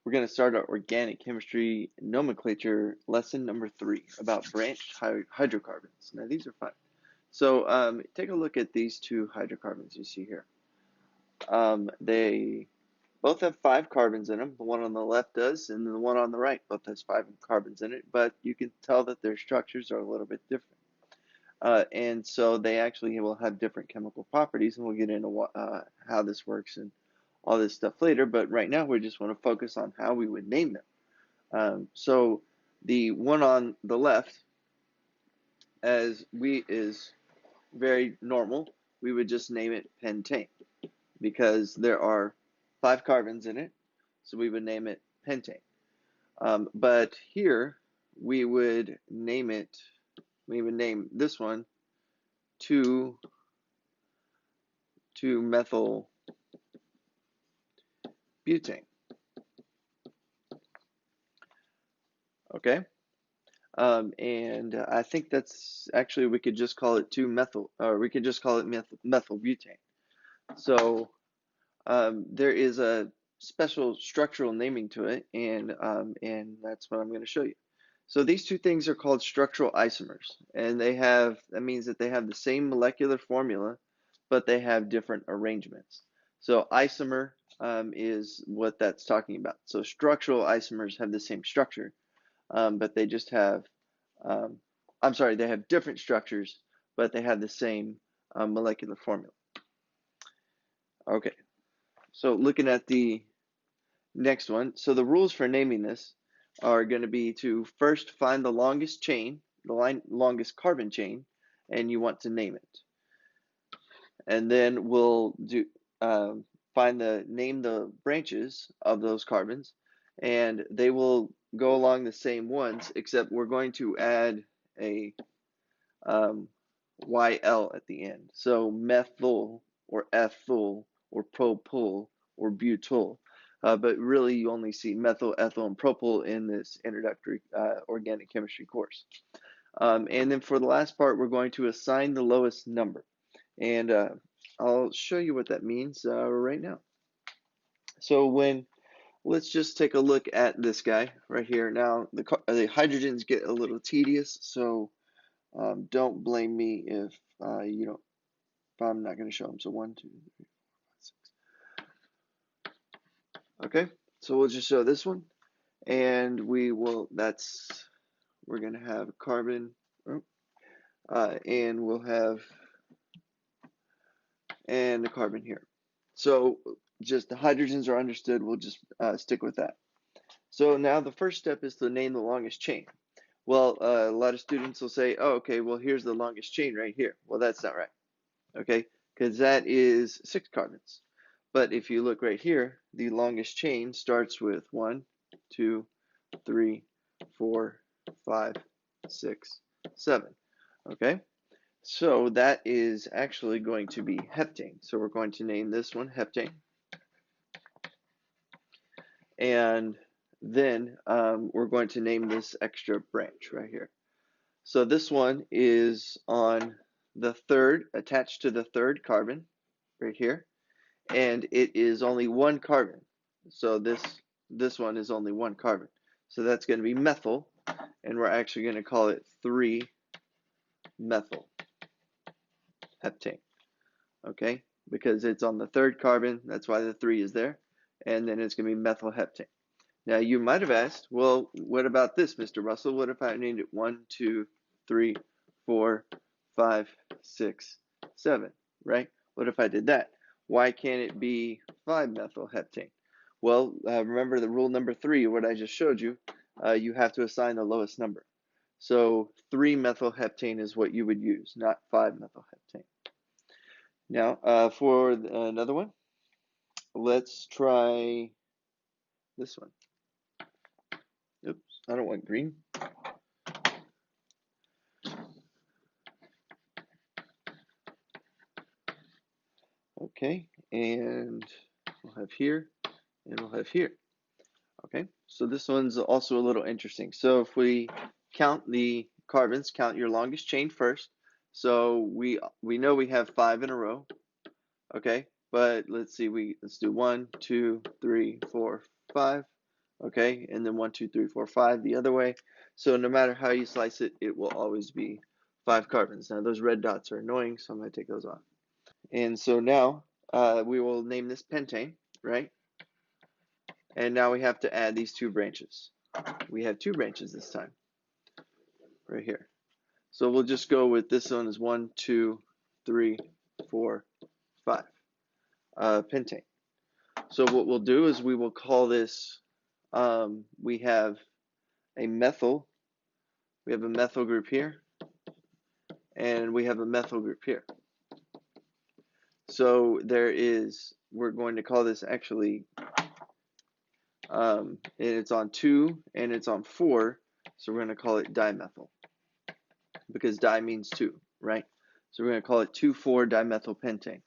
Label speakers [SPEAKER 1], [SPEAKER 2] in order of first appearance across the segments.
[SPEAKER 1] We're going to start our organic chemistry nomenclature lesson number 3 about branched hydrocarbons. Now these are fun. So take a look at these two hydrocarbons you see here. They both have 5 carbons in them. The one on the left does, and the one on the right both has 5 carbons in it, but you can tell that their structures are a little bit different. And so they actually will have different chemical properties, and we'll get into how this works and all this stuff later. But right now, we just want to focus on how we would name them. So the one on the left, is very normal. We would just name it pentane because there are 5 carbons in it, so we would name it pentane. But here we would name this one 2-methyl butane. Okay, and I think that's actually, we could just call it 2-methyl, or we could just call it methyl butane. So there is a special structural naming to it, and that's what I'm going to show you. So these two things are called structural isomers, and that means that they have the same molecular formula, but they have different arrangements. So isomer is what that's talking about. So structural isomers have the same structure, but they just have, they have different structures, but they have the same molecular formula. Okay, so looking at the next one, so the rules for naming this are going to be to first find the longest chain, the longest carbon chain, and you want to name it. And then we'll name the branches of those carbons, and they will go along the same ones, except we're going to add a YL at the end. So methyl or ethyl or propyl or butyl. But really you only see methyl, ethyl, and propyl in this introductory organic chemistry course. And then for the last part, we're going to assign the lowest number. And I'll show you what that means right now. So let's just take a look at this guy right here. Now the hydrogens get a little tedious, so don't blame me if if I'm not going to show them. So 1, 2, 3, 4, 5, 6. Okay, so we'll just show this one, and we're going to have carbon, and we'll have the carbon here. So just the hydrogens are understood. We'll just stick with that. So now the first step is to name the longest chain. Well, a lot of students will say, oh, okay, well, here's the longest chain right here. Well, that's not right, okay, because that is 6 carbons. But if you look right here, the longest chain starts with 1, 2, 3, 4, 5, 6, 7, okay? So that is actually going to be heptane. So we're going to name this one heptane. And then we're going to name this extra branch right here. So this one is on the third, attached to the third carbon right here, and it is only 1 carbon. So this one is only 1 carbon. So that's going to be methyl, and we're actually going to call it 3-methyl heptane. Okay, because it's on the third carbon, that's why the 3 is there, and then it's going to be methyl heptane. Now you might have asked, well, what about this, Mr. Russell? What if I named it 1, 2, 3, 4, 5, 6, 7, right? What if I did that? Why can't it be 5-methyl heptane? Well, remember the rule number 3, what I just showed you, you have to assign the lowest number. So 3-methyl heptane is what you would use, not 5-methyl heptane. Now, for another one, let's try this one. Oops, I don't want green. Okay, and we'll have here, and we'll have here. Okay, so this one's also a little interesting. So if we count the carbons, count your longest chain first. So we know we have 5 in a row. Okay, but let's see, let's do 1, 2, 3, 4, 5. okay, and then 1, 2, 3, 4, 5 the other way. So no matter how you slice it, it will always be 5 carbons. Now those red dots are annoying, so I'm going to take those off. And so now we will name this pentane, right? And now we have to add these 2 branches. We have 2 branches this time, right here. So we'll just go with this one is 1, 2, 3, 4, 5, pentane. So what we'll do is we will call this, we have a methyl group here, and we have a methyl group here. So we're going to call this actually, and it's on 2 and it's on 4, so we're going to call it dimethyl, because di means 2, right? So we're going to call it 2,4-dimethyl pentane.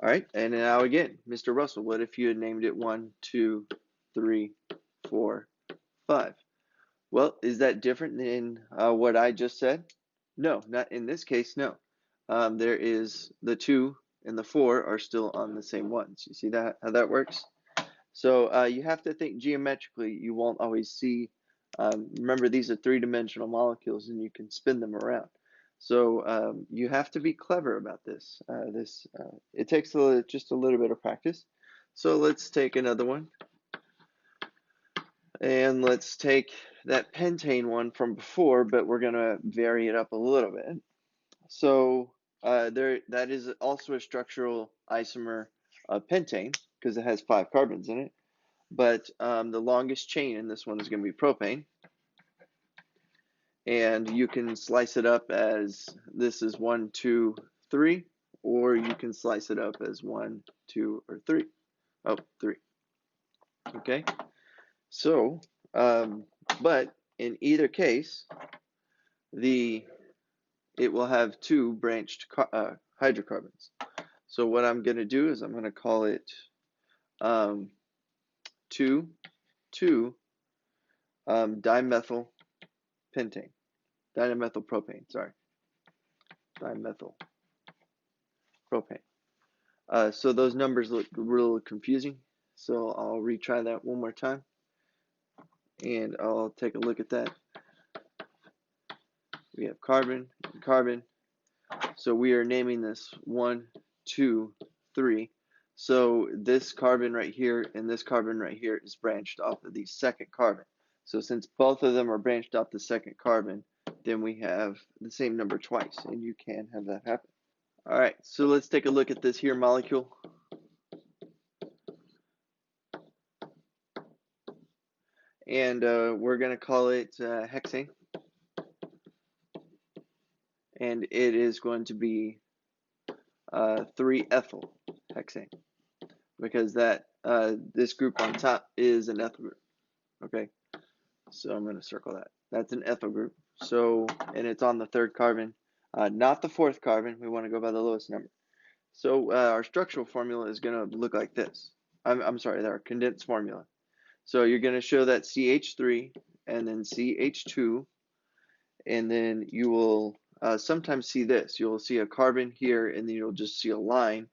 [SPEAKER 1] All right, and now again, Mr. Russell, what if you had named it 1, 2, 3, 4, 5? Well, is that different than what I just said? No, not in this case, no. There is the 2 and the 4 are still on the same ones. You see that, how that works? So you have to think geometrically. You won't always see, remember these are 3-dimensional molecules and you can spin them around. So you have to be clever about this. It takes just a little bit of practice. So let's take another one. And let's take that pentane one from before, but we're going to vary it up a little bit. So that is also a structural isomer of pentane because it has 5 carbons in it. But the longest chain in this one is going to be propane. And you can slice it up as this is 1, 2, 3, or you can slice it up as 1, 2, or 3. Oh, 3. Okay. So, but in either case, it will have 2 branched hydrocarbons. So what I'm going to do is I'm going to call it 2, 2 dimethyl pentane. Dimethyl propane, sorry. Dimethyl propane. So those numbers look a little confusing. So I'll retry that one more time. And I'll take a look at that. We have carbon and carbon. So we are naming this 1, 2, 3. So this carbon right here and this carbon right here is branched off of the second carbon. So since both of them are branched off the second carbon, then we have the same number twice, and you can have that happen. All right, so let's take a look at this here molecule. And we're going to call it hexane. And it is going to be 3-ethyl hexane, because that this group on top is an ethyl group. Okay, so I'm going to circle that. That's an ethyl group. So, and it's on the 3rd carbon, not the 4th carbon. We want to go by the lowest number. So our structural formula is going to look like this. I'm sorry, our condensed formula. So you're going to show that CH3 and then CH2, and then you will sometimes see this. You'll see a carbon here, and then you'll just see a line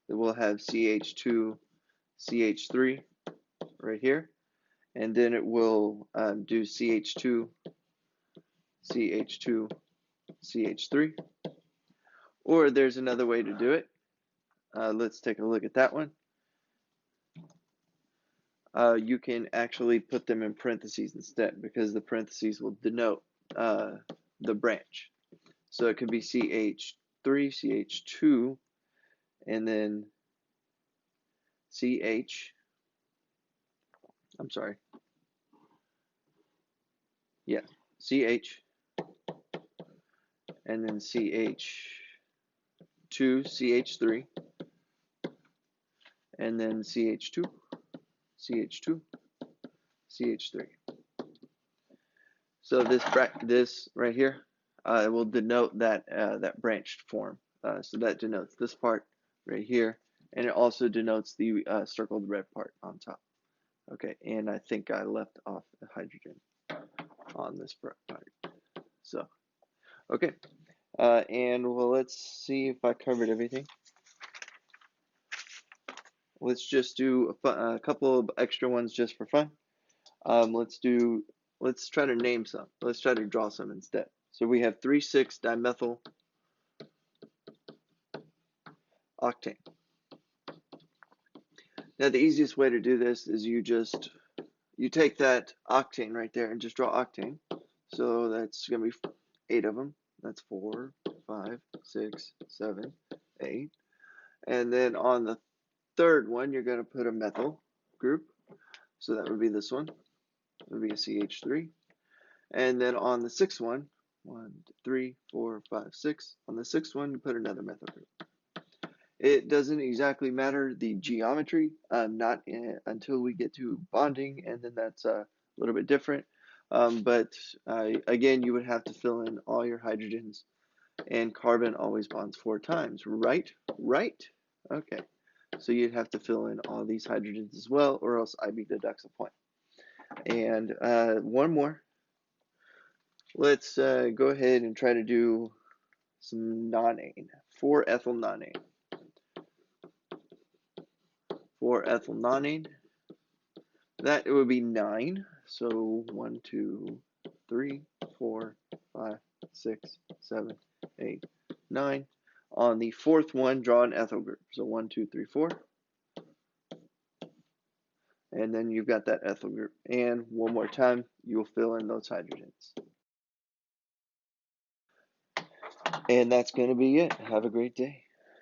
[SPEAKER 1] that will have CH2, CH3 right here, and then it will do CH2, CH2, CH3. Or there's another way to do it. Let's take a look at that one. You can actually put them in parentheses instead, because the parentheses will denote the branch. So it could be CH3, CH2, and then CH, I'm sorry, yeah, CH, and then CH2, CH3, and then CH2, CH2, CH3. So this right here, it will denote that that branched form. So that denotes this part right here, and it also denotes the circled red part on top. Okay, and I think I left off the hydrogen on this part. So, okay, and well, let's see if I covered everything. Let's just do a couple of extra ones just for fun. Let's try to name some. Let's try to draw some instead. So we have 3,6-dimethyl octane. Now the easiest way to do this is you take that octane right there and just draw octane. So that's going to be 8 of them. That's 4, 5, 6, 7, 8. And then on the third one, you're going to put a methyl group. So that would be this one. It would be a CH3. And then on the sixth one, 1, 2, 3, 4, 5, 6. On the sixth one, you put another methyl group. It doesn't exactly matter the geometry, not until we get to bonding, and then that's a little bit different. But again, you would have to fill in all your hydrogens, and carbon always bonds 4 times, right? Right? Okay. So you'd have to fill in all these hydrogens as well, or else IB deducts a point. And one more. Let's go ahead and try to do some nonane, 4-ethyl nonane. 4-ethyl nonane. That it would be 9. So 1, 2, 3, 4, 5, 6, 7, 8, 9. On the fourth one, draw an ethyl group. So 1, 2, 3, 4. And then you've got that ethyl group. And one more time, you'll fill in those hydrogens. And that's going to be it. Have a great day.